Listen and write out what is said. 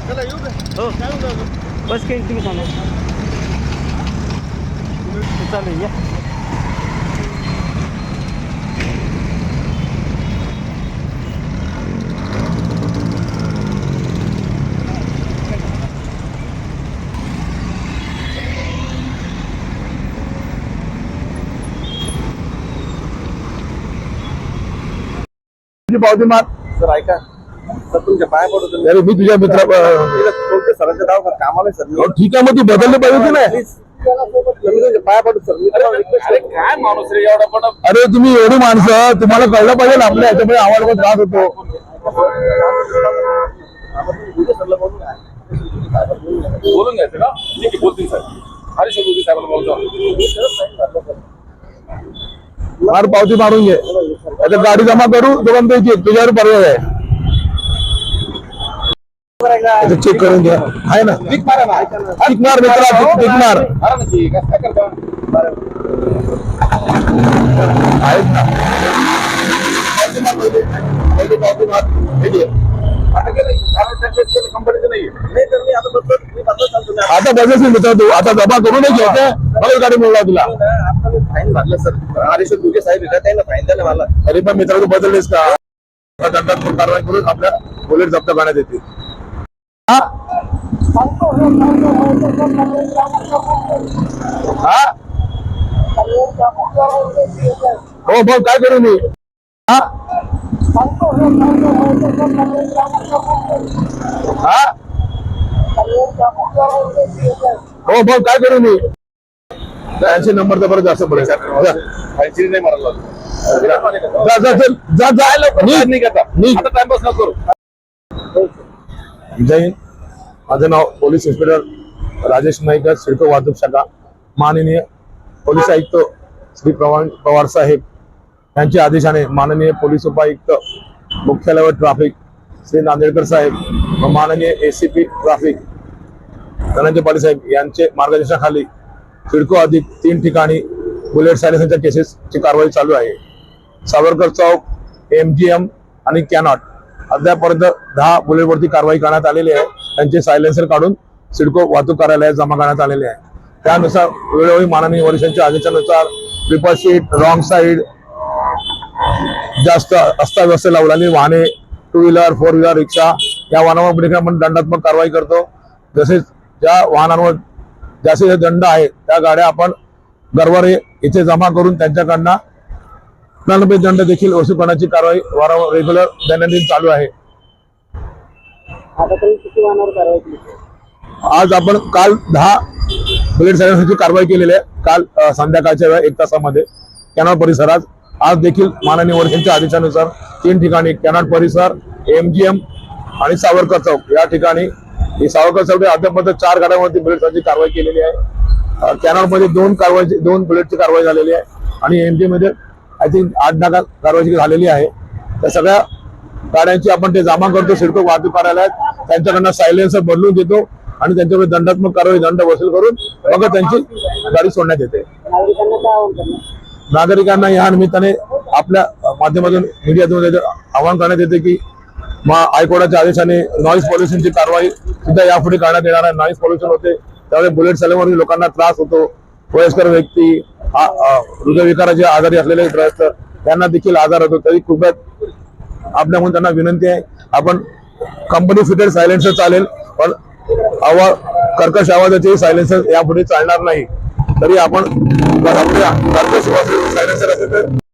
हो बस काही तुम्ही सांगा चालेल या पावती मार सर ऐका सर तुमच्या पाया पडतो अरे मी तुझ्या मित्रा सरांच्या नाव कामाला सर मी ठीक आहे मग ती बदलले पाहिजे की नाही तुमच्या पाया पडतो सर मी काय माणूस रे एवढा पण अरे तुम्ही एवढी माणसं तुम्हाला कळलं पाहिजे ना आपल्या याच्यामुळे आम्हाला पण त्रास होतो बोलून घ्यायचं का ठीक आहे बोलतील सर हरीश बोलतील साहेबांना बोलतो मार पावती मारून घे आता गाडी जमा करू दोघांपैकी तुझ्यावर पर्याय आहे चेक करून घ्या आहे ना ठीक मारा ना टिक मार मित्रा टिक मार मारा ना ठीक काय करता आहेत ना पावती मार हे घे. आता केलं कंपनीचं नाही नाही तर मी आता बदलत चालतो आता बघायचं मित्र तू आता जमा करू नाही घ्यायचं मला गाडी मिळला तुला आता मी फाईन भरलं सर हरीश दुगे साहेब येतात त्यांना फाईन द्यायला मला अरे पण मित्र तू बदललेस का दंडात्मक कारवाई करून आपल्या बुलेट जप्त करण्यात येते हा हा हो भाऊ काय करू मी हा हा हो भाऊ काय करू मी 80 नंबर तर बरं जास्त पडेल फाईन नाही मारायला जा जायला नाही करता आता टाइमपास न करू जय हिंद माझं नाव पोलीस इन्स्पेक्टर राजेश नाईक सिडको वाहतूक शाखा माननीय पोलीस आयुक्त श्री पवार साहेब यांच्या आदेशाने माननीय पोलीस उपायुक्त मुख्यालय ट्रॅफिक श्री नांदेडकर साहेब व माननीय एसीपी ट्रॅफिक धनंजय पाटील साहेब यांचे मार्गदर्शनाखाली सिडको अधिक 3 ठिकाणी बुलेट सायलेन्सरच्या केसेसची कारवाई चालू आहे. सावरकर चौक MGM आणि कॅनॉट अद्यापर्यंत 10 बुलेटवरती कारवाई करण्यात आलेली आहे. त्यांचे सायलेन्सर काढून सिडको वाहतूक कार्यालयात जमा करण्यात आलेले आहे. त्यानुसार वेळोवेळी माननीय वरिष्ठांच्या आदेशानुसार ट्रिपल सीट रॉंग साईड जास्त अस्ताव्यस्त लावलेली वाहने 2 व्हीलर 4 व्हीलर रिक्षा या वाहनांवर आपण दंडात्मक कारवाई करतो. तसेच ज्या वाहनांवर जास्तीत दंड आहे त्या गाड्या आपण गरवारे इथे जमा करून त्यांच्याकडनं दंड देखील वसूल करण्याची कारवाई रेग्युलर दैनंदिन चालू आहे. आज आपण काल 10 बुलेट सायलेन्सरची कारवाई केलेली आहे. काल संध्याकाळच्या वेळा 1 तासामध्ये कॅनॉट परिसरात. आज देखील माननीय वरिष्ठांच्या आदेशानुसार 3 ठिकाणी कॅनॉट परिसर MGM आणि सावरकर चौक या ठिकाणी सावरकर चौक अद्यापर्यंत 4 गाड्यांवरती बुलेटची कारवाई केलेली आहे. कॅनॉट मध्ये 2 बुलेटची कारवाई झालेली आहे आणि MGM मध्ये आय थिंक 8-10 कारवाई झालेली आहे. त्या सगळ्या गाड्यांची आपण ते जमा करतो सिडको वाहतूक कार्यालयात. त्यांच्याकडनं सायलेन्सर बदलून देतो आणि त्यांच्याकडे दंडात्मक कारवाई दंड वसूल करून मग त्यांची गाडी सोडण्यात येते. नागरिकांना या निमित्ताने आपल्या माध्यमातून मीडियातून आवाहन करण्यात येते की हायकोर्टाच्या आदेशाने नॉईज पॉल्युशनची कारवाई सुद्धा यापुढे करण्यात येणार आहे. नॉईज पॉल्युशन होते त्यामुळे बुलेट चालवणाऱ्या लोकांना त्रास होतो. वयस्कर व्यक्ती हृदयविकाराचे आजारी असलेले ग्रस्त त्यांना देखील आजार होतो. तरी कृपया आपल्याकडून त्यांना विनंती आहे आपण कंपनी फिटेड सायलेन्सर चालेल पण कर्कश आवाजाचे सायलेन्सर यापुढे चालणार नाही. तरी आपण कर्कश सायलेन्सर असेल तर